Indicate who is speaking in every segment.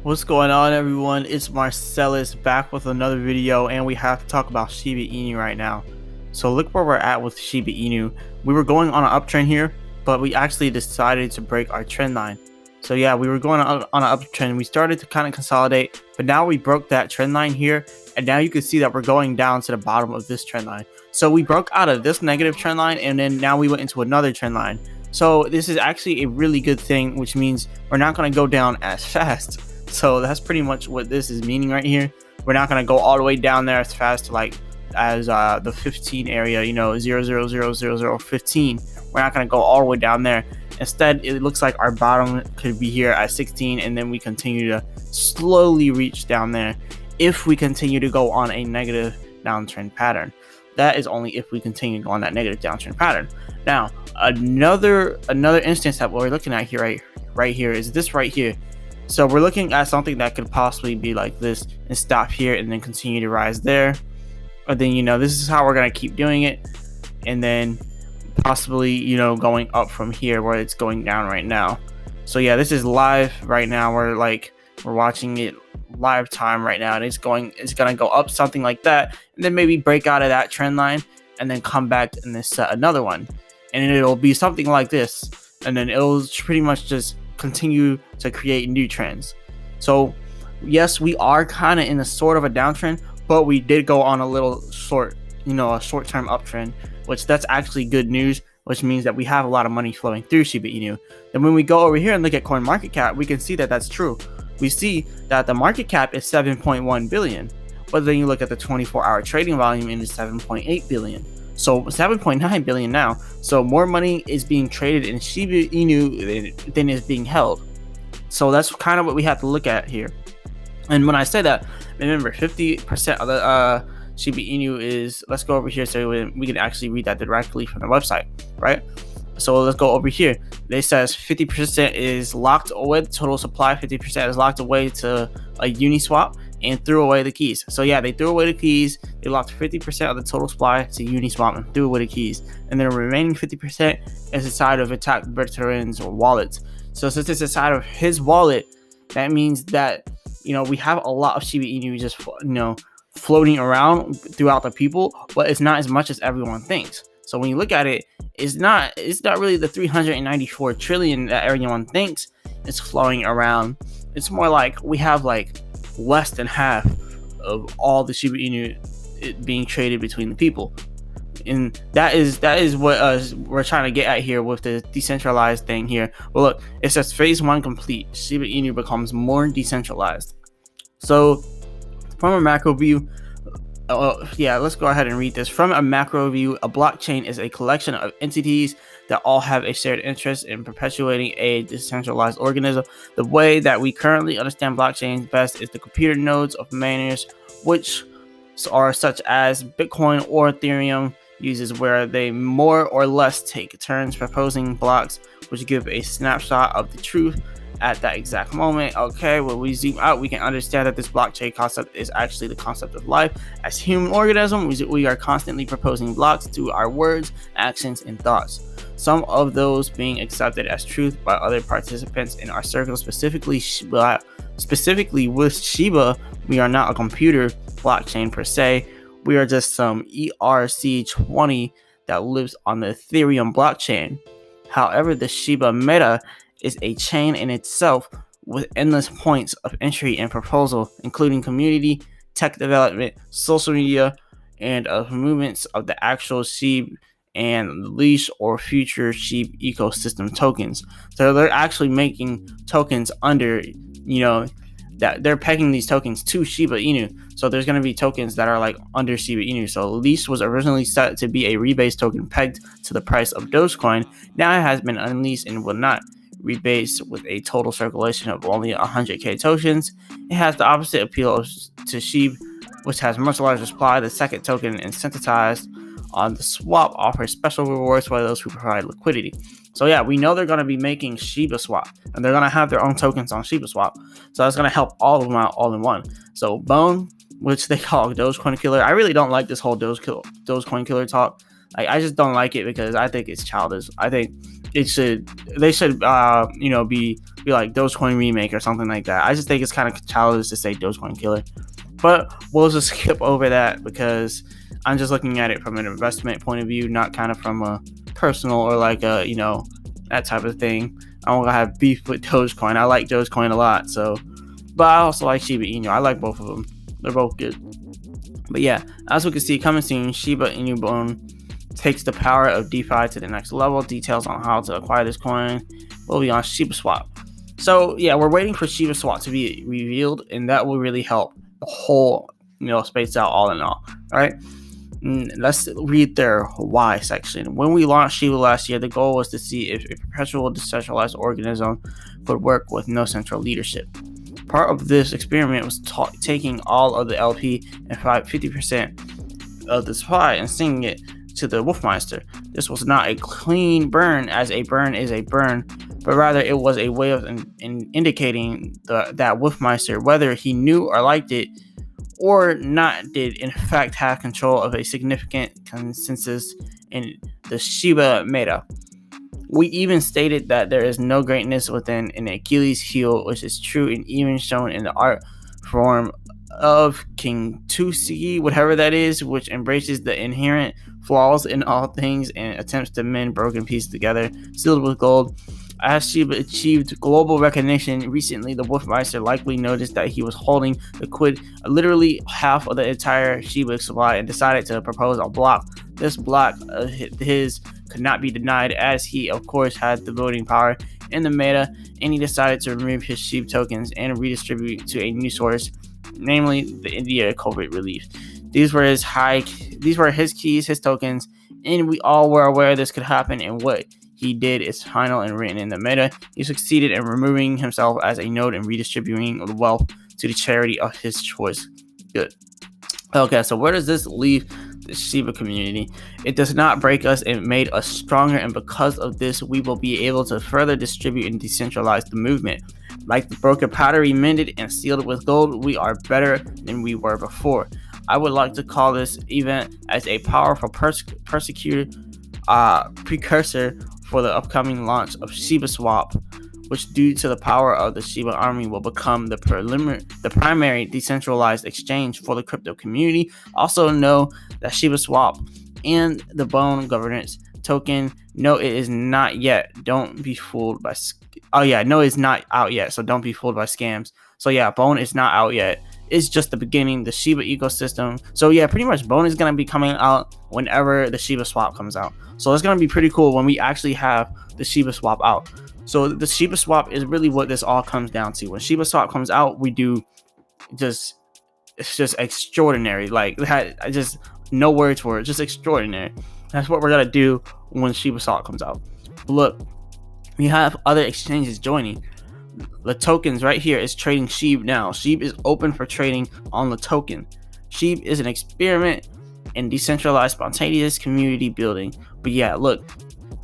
Speaker 1: What's going on, everyone? It's Marsellis back with another video, and we have to talk about Shiba Inu right now. So look where we're at with Shiba Inu. We were going on an uptrend here, but we actually decided to break our trend line. So yeah, we were going on an uptrend. We started to kind of consolidate, but now we broke that trend line here, and now you can see that we're going down to the bottom of this trend line. So we broke out of this negative trend line, and then now we went into another trend line. So this is actually a really good thing, which means we're not going to go down as fast. So that's pretty much what this is meaning right here. We're not going to go all the way down there as fast as the 15 area, 0.0000015. We're not going to go all the way down there. Instead, it looks like our bottom could be here at 16, and then we continue to slowly reach down there if we continue to go on a negative downtrend pattern. That is only if we continue to go on that negative downtrend pattern. Now, another instance that we're looking at here right here is this right here. So we're looking at something that could possibly be like this and stop here and then continue to rise there. But then, this is how we're going to keep doing it. And then possibly, going up from here where it's going down right now. So yeah, this is live right now. We're watching it live time right now, and it's going to go up something like that, and then maybe break out of that trend line and then come back and then set another one. And it'll be something like this. And then it'll pretty much just continue to create new trends. So yes, we are kind of in a sort of a downtrend, but we did go on a little a short-term uptrend, which that's actually good news, which means that we have a lot of money flowing through Shiba Inu. And when we go over here and look at coin market cap, we can see that that's true. We see that the market cap is 7.1 billion, but then you look at the 24-hour trading volume and it's 7.8 billion. So 7.9 billion now. So more money is being traded in Shiba Inu than is being held. So that's kind of what we have to look at here. And when I say that, remember 50% of the Shiba Inu is, let's go over here so we can actually read that directly from the website, right? So let's go over here. It says 50% is locked away, total supply 50% is locked away to a Uniswap and threw away the keys. So yeah, they threw away the keys. They locked 50% of the total supply to Uniswap and threw away the keys. And then the remaining 50% is inside of Attack Bertrand's wallets. So since it's inside of his wallet, that means that, we have a lot of Shiba Inu just, floating around throughout the people, but it's not as much as everyone thinks. So when you look at it, it's not really the 394 trillion that everyone thinks is flowing around. It's more like we have less than half of all the Shiba Inu being traded between the people. And that is what we're trying to get at here with the decentralized thing here. Well, look, it says phase 1 complete. Shiba Inu becomes more decentralized. So from a macro view, let's go ahead and read this. From a macro view, a blockchain is a collection of entities that all have a shared interest in perpetuating a decentralized organism. The way that we currently understand blockchains best is the computer nodes of miners, which are such as Bitcoin or Ethereum uses, where they more or less take turns proposing blocks which give a snapshot of the truth at that exact moment. Okay, when we zoom out, we can understand that this blockchain concept is actually the concept of life. As human organisms, we are constantly proposing blocks through our words, actions, and thoughts. Some of those being accepted as truth by other participants in our circle. Specifically with Shiba, we are not a computer blockchain per se. We are just some ERC20 that lives on the Ethereum blockchain. However, the Shiba Meta is a chain in itself with endless points of entry and proposal, including community, tech development, social media, and movements of the actual SHIB and leash or future SHIB ecosystem tokens. So they're actually making tokens under, that they're pegging these tokens to Shiba Inu. So there's going to be tokens that are under Shiba Inu. So leash was originally set to be a rebase token pegged to the price of Dogecoin. Now it has been unleashed and will not rebase with a total circulation of only 100k tokens. It has the opposite appeal to SHIB, which has much larger supply. The second token, incentivized on the swap, offers special rewards for those who provide liquidity. So yeah, we know they're going to be making Shiba Swap, and they're going to have their own tokens on Shiba Swap. So that's going to help all of them out all in one. So Bone, which they call Dogecoin Killer. I really don't like this whole Dogecoin Killer talk. Like, I just don't like it because I think it's childish. I think they should be like Dogecoin remake or something like that. I just think it's kind of childish to say Dogecoin killer. But we'll just skip over that because I'm just looking at it from an investment point of view, not kind of from a personal or like a, that type of thing. I don't have beef with Dogecoin. I like Dogecoin a lot. So, but I also like Shiba Inu. I like both of them. They're both good. But yeah, as we can see, coming soon, Shiba Inu Bone takes the power of DeFi to the next level. Details on how to acquire this coin will be on Shiba Swap. So yeah, we're waiting for Shiba Swap to be revealed, and that will really help the whole space out all in all. All right. Let's read their why section. When we launched Shiba last year, the goal was to see if a perpetual decentralized organism could work with no central leadership. Part of this experiment was taking all of the LP and 50% of the supply and sending it to the Wolfmeister. This was not a clean burn, as a burn is a burn, but rather it was a way of indicating that Wolfmeister, whether he knew or liked it or not, did in fact have control of a significant consensus in the Shiba meta. We even stated that there is no greatness within an Achilles heel, which is true and even shown in the art form of King Tusi, whatever that is, which embraces the inherent flaws in all things and attempts to mend broken pieces together, sealed with gold. As Shiba achieved global recognition recently, the Wolfmeister likely noticed that he was holding liquid literally half of the entire Shiba supply and decided to propose a block. This block of his could not be denied, as he of course had the voting power in the meta, and he decided to remove his Shiba tokens and redistribute to a new source, namely the India COVID relief. These were his keys, his tokens, and we all were aware this could happen, and what he did is final and written in the meta. He succeeded in removing himself as a node and redistributing the wealth to the charity of his choice. Good. Okay, so where does this leave the Shiba community? It does not break us, it made us stronger, and because of this, we will be able to further distribute and decentralize the movement. Like the broken pottery mended and sealed with gold, we are better than we were before. I would like to call this event as a powerful precursor for the upcoming launch of Shiba Swap, which due to the power of the Shiba army will become the primary decentralized exchange for the crypto community. Also know that Shiba Swap and the Bone governance token, no, it is not yet. Don't be fooled by it's not out yet, so don't be fooled by scams. So yeah, Bone is not out yet. It's just the beginning, the Shiba ecosystem. So yeah, pretty much Bone is going to be coming out whenever the Shiba Swap comes out. So it's going to be pretty cool when we actually have the Shiba Swap out. So the Shiba Swap is really what this all comes down to. When Shiba Swap comes out, we do it's just extraordinary. Like, I just no words for it, just extraordinary. That's what we're going to do when Shiba Swap comes out. But look, we have other exchanges joining. The tokens right here is trading Sheeb now. Sheeb is open for trading on the token. Sheeb is an experiment in decentralized spontaneous community building. But yeah, look,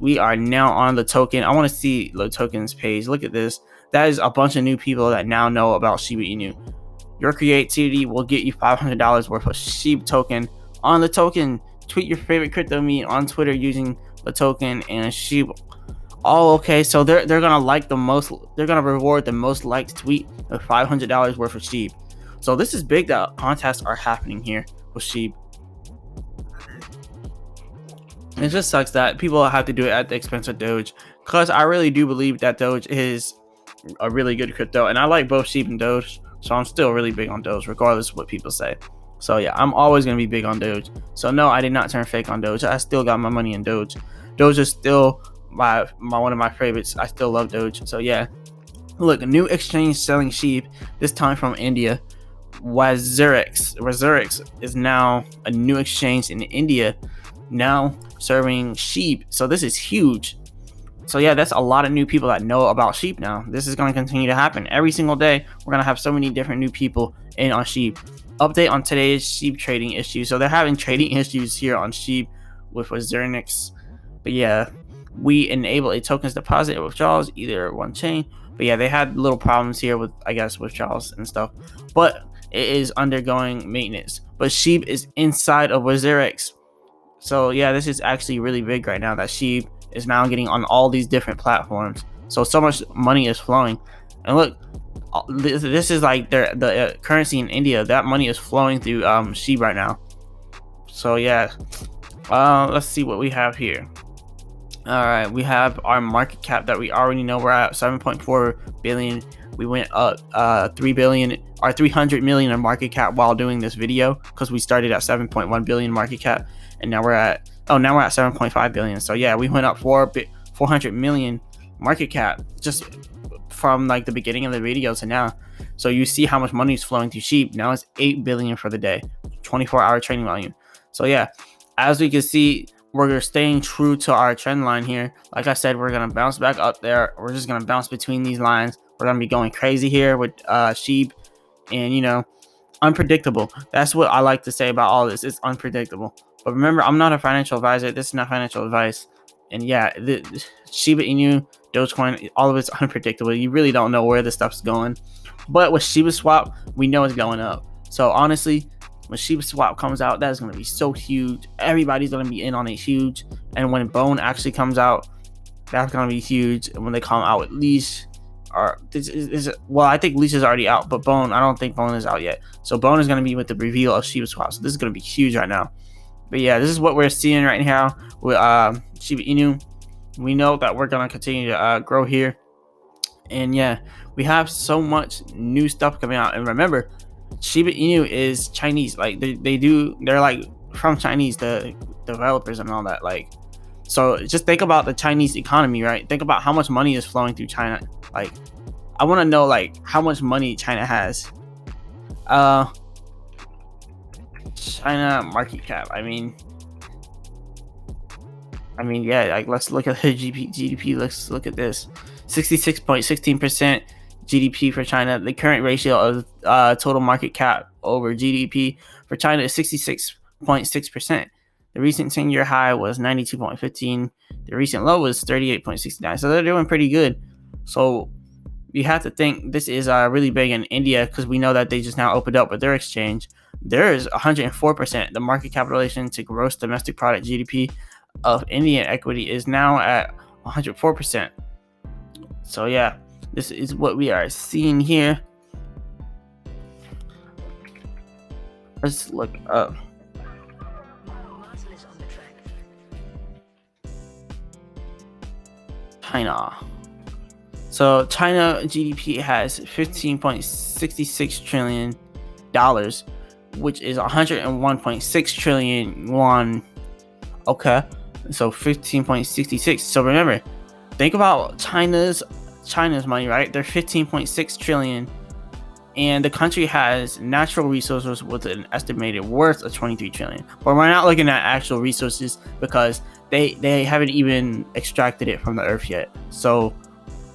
Speaker 1: we are now on the token. I want to see the tokens page. Look at this. That is a bunch of new people that now know about Shiba Inu. Your creativity will get you $500 worth of Sheeb token on the token. Tweet your favorite crypto meme on Twitter using the token and Sheeb. Oh, okay. So they're gonna like the most. They're gonna reward the most liked tweet with $500 worth of Sheeb. So this is big that contests are happening here with Sheeb. It just sucks that people have to do it at the expense of Doge, because I really do believe that Doge is a really good crypto, and I like both Sheeb and Doge. So I'm still really big on Doge, regardless of what people say. So yeah, I'm always gonna be big on Doge. So no, I did not turn fake on Doge. I still got my money in Doge. Doge is still my one of my favorites. I still love Doge. So yeah, look, a new exchange selling Sheeb, this time from India. Wazirix is now a new exchange in India, now serving Sheeb. So this is huge. So yeah, that's a lot of new people that know about Sheeb now. This is going to continue to happen every single day. We're going to have so many different new people in on Sheeb. Update on today's Sheeb trading issues. So they're having trading issues here on Sheeb with Wazirix. But yeah, we enable a tokens deposit and withdrawals, either one chain. But yeah, they had little problems here with, I guess, withdrawals and stuff. But it is undergoing maintenance. But Sheeb is inside of Wazirix. So yeah, this is actually really big right now that Sheep is now getting on all these different platforms. So much money is flowing. And look, this is like the currency in India. That money is flowing through Sheep right now. So yeah, let's see what we have here. All right, we have our market cap that we already know we're at 7.4 billion. We went up 3 billion or 300 million in market cap while doing this video, because we started at 7.1 billion market cap, and now we're at 7.5 billion. So yeah, we went up 400 million market cap just from like the beginning of the video to now. So you see how much money is flowing through Sheep. Now it's 8 billion for the day, 24-hour trading volume. So yeah, as we can see, we're staying true to our trend line here. Like I said, we're gonna bounce back up there. We're just gonna bounce between these lines. We're gonna be going crazy here with Sheep, and you know, unpredictable. That's what I like to say about all this. It's unpredictable. But remember, I'm not a financial advisor. This is not financial advice. And yeah, the Shiba Inu, Dogecoin, all of it's unpredictable. You really don't know where this stuff's going. But with Shiba Swap, we know it's going up. So honestly, when Shiba Swap comes out, that is going to be so huge. Everybody's going to be in on it huge. And when Bone actually comes out, that's going to be huge. And when they come out with Leash, or I think Leash is already out, but Bone, I don't think Bone is out yet. So Bone is going to be with the reveal of Shiba Swap. So this is going to be huge right now. But yeah, this is what we're seeing right now with Shiba Inu. We know that we're going to continue to grow here. And yeah, we have so much new stuff coming out. And remember, Shiba Inu is Chinese. Like they're like from Chinese, the developers and all that. Like, so just think about the Chinese economy, right? Think about how much money is flowing through China. Like, I want to know like how much money China has. China market cap. I mean, yeah. Like, let's look at the GDP. Let's look at this. 66.16% GDP for China. The current ratio of total market cap over GDP for China is 66.6%. The recent 10-year high was 92.15. The recent low was 38.69. So they're doing pretty good. So you have to think this is really big in India, because we know that they just now opened up with their exchange. There is 104%. The market capitalization to gross domestic product GDP of Indian equity is now at 104%. So yeah, this is what we are seeing here. Let's look up. China. So China GDP has $15.66 trillion, which is 101.6 trillion yuan. Okay, so 15.66. So remember, think about China's money, right? They're 15.6 trillion, and the country has natural resources with an estimated worth of 23 trillion. But we're not looking at actual resources, because they haven't even extracted it from the earth yet. So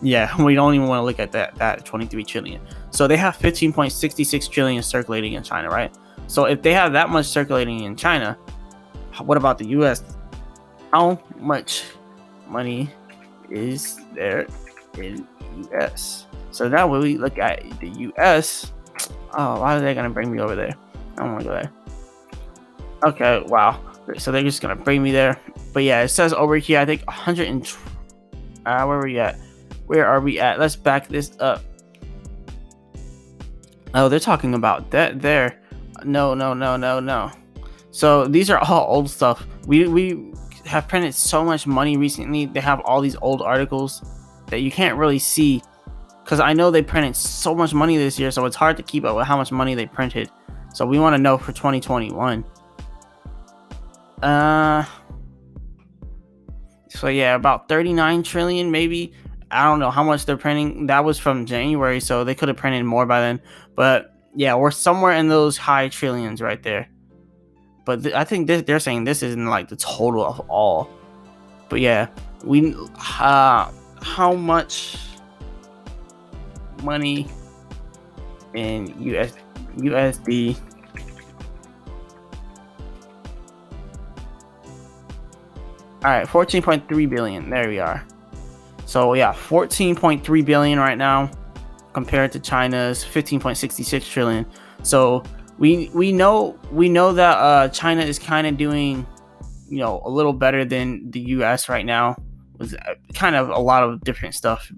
Speaker 1: yeah, we don't even want to look at that 23 trillion. So they have 15.66 trillion circulating in China, right? So if they have that much circulating in China, what about the US? How much money is there in US? So now when we look at the US, oh, why are they gonna bring me over there? I don't want to go there. Okay, wow. So they're just gonna bring me there. But yeah, it says over here, I think 100 and where are we at? Where are we at? Let's back this up. Oh, they're talking about that there. No. So these are all old stuff. We have printed so much money recently. They have all these old articles that you can't really see, because I know they printed so much money this year, so it's hard to keep up with how much money they printed. So we want to know for 2021. So yeah, about 39 trillion maybe. I don't know how much they're printing. That was from January, so they could have printed more by then. But yeah, we're somewhere in those high trillions right there. But I think they're saying this isn't like the total of all. But yeah, how much money in USD? All right, 14.3 billion. There we are. So yeah, 14.3 billion right now compared to China's 15.66 trillion. So we know that China is kind of doing a little better than the US right now. Was kind of a lot of different stuff,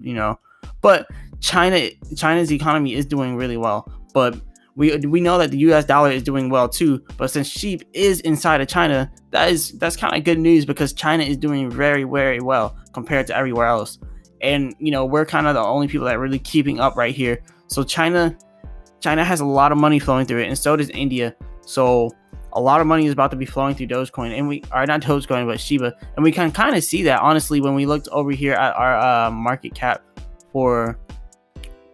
Speaker 1: but China's economy is doing really well. But we know that the US dollar is doing well too. But since sheep is inside of China, that's kind of good news, because China is doing very, very well compared to everywhere else. And we're kind of the only people that are really keeping up right here. So China has a lot of money flowing through it, and so does India. So a lot of money is about to be flowing through Dogecoin, and we are not Dogecoin, but Shiba. And we can kind of see that, honestly, when we looked over here at our market cap for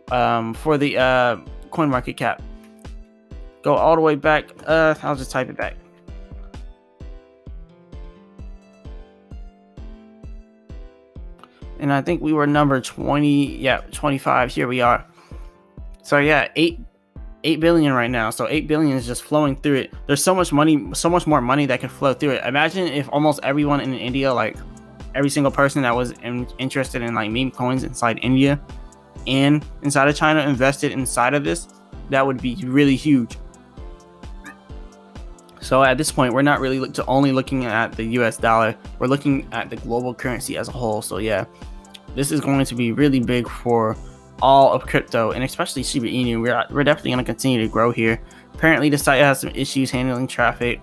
Speaker 1: the coin market cap. Go all the way back. I'll just type it back. And I think we were number 25. Here we are. So yeah, 8 billion right now. So 8 billion is just flowing through it. There's so much money, so much more money that could flow through it. Imagine if almost everyone in India, like every single person that was interested in like meme coins inside India and inside of China invested inside of this. That would be really huge. So at this point, we're not really only looking at the US dollar. We're looking at the global currency as a whole. So yeah, this is going to be really big for all of crypto, and especially Shiba Inu. We're definitely going to continue to grow here. Apparently the site has some issues handling traffic,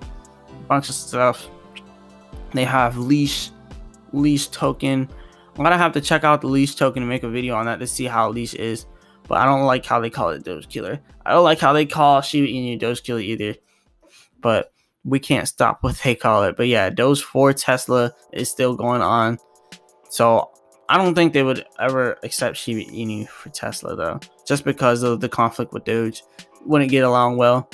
Speaker 1: a bunch of stuff. They have leash token. I'm gonna have to check out the leash token and make a video on that to see how leash is. But I don't like how they call it Doge Killer. I don't like how they call Shiba Inu Doge Killer either. But we can't stop what they call it. But yeah, Doge for Tesla is still going on. So I don't think they would ever accept Shiba Inu for Tesla though, just because of the conflict with Doge. Wouldn't get along well.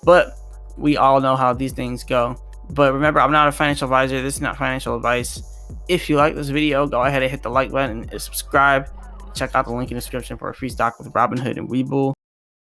Speaker 1: But we all know how these things go. But remember, I'm not a financial advisor. This is not financial advice. If you like this video, go ahead and hit the like button and subscribe. Check out the link in the description for a free stock with Robinhood and Webull.